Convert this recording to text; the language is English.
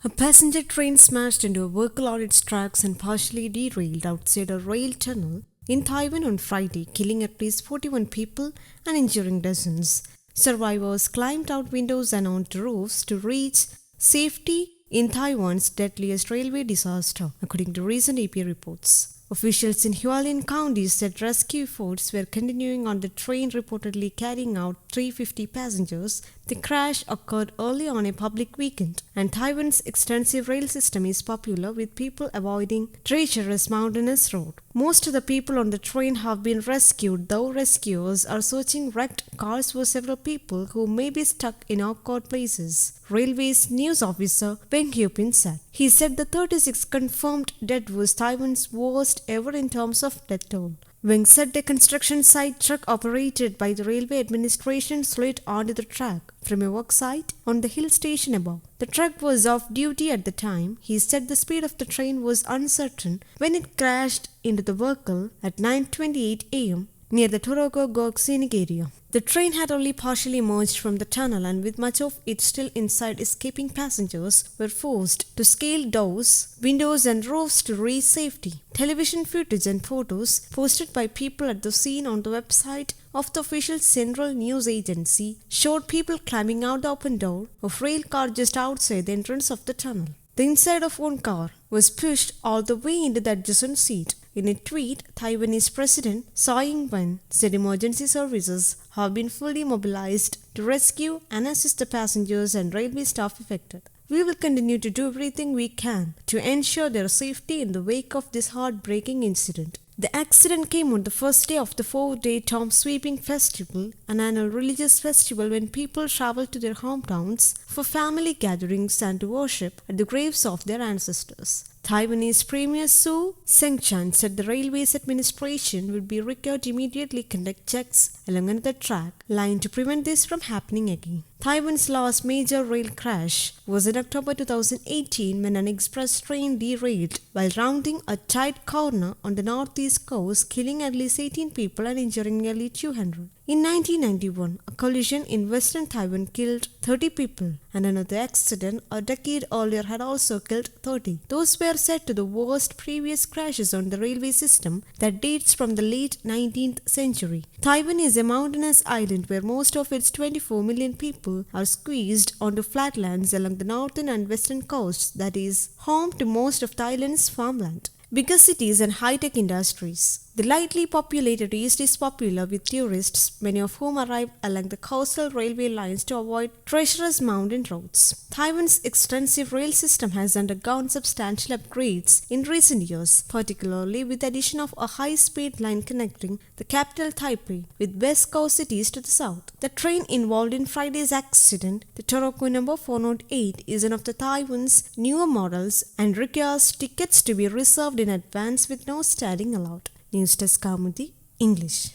A passenger train smashed into a vehicle on its tracks and partially derailed outside a rail tunnel in Taiwan on Friday, killing at least 41 people and injuring dozens. Survivors climbed out windows and onto roofs to reach safety in Taiwan's deadliest railway disaster, according to recent AP reports. Officials in Hualien County said rescue efforts were continuing on the train, reportedly carrying out 350 passengers. The crash occurred early on a public weekend, and Taiwan's extensive rail system is popular with people avoiding treacherous mountainous road. Most of the people on the train have been rescued, though rescuers are searching wrecked cars for several people who may be stuck in awkward places. Railway's news officer Peng Hyupin said. He said the 36 confirmed dead was Taiwan's worst ever in terms of death toll. Wang said a construction site truck operated by the railway administration slid onto the track from a work site on the hill station above. The truck was off duty at the time. He said the speed of the train was uncertain when it crashed into the vehicle at 9:28 a.m. near the Torogo scenic area. The train had only partially emerged from the tunnel, and with much of it still inside, escaping passengers were forced to scale doors, windows and roofs to reach safety. Television footage and photos posted by people at the scene on the website of the official Central News Agency showed people climbing out the open door of rail car just outside the entrance of the tunnel. The inside of one car was pushed all the way into the adjacent seat. In a tweet, Taiwanese President Tsai Ing-wen said emergency services have been fully mobilized to rescue and assist the passengers and railway staff affected. We will continue to do everything we can to ensure their safety in the wake of this heartbreaking incident. The accident came on the first day of the 4-day Tomb Sweeping Festival, an annual religious festival when people travel to their hometowns for family gatherings and to worship at the graves of their ancestors. Taiwanese Premier Su Seung-chan said the railways administration would be required to immediately conduct checks along another track line to prevent this from happening again. Taiwan's last major rail crash was in October 2018 when an express train derailed while rounding a tight corner on the northeast coast, killing at least 18 people and injuring nearly 200. In 1991, a collision in western Taiwan killed 30 people, and another accident a decade earlier had also killed 30. Those were said to the worst previous crashes on the railway system that dates from the late 19th century. Taiwan is a mountainous island where most of its 24 million people are squeezed onto flatlands along the northern and western coasts, that is, home to most of Thailand's farmland. Bigger cities and high-tech industries. The lightly populated east is popular with tourists, many of whom arrive along the coastal railway lines to avoid treacherous mountain roads. Taiwan's extensive rail system has undergone substantial upgrades in recent years, particularly with the addition of a high-speed line connecting the capital Taipei with West Coast cities to the south. The train involved in Friday's accident, the Toroku number 408, is one of the Taiwan's newer models and requires tickets to be reserved in advance with no standing allowed. News Desk Kamuti, English.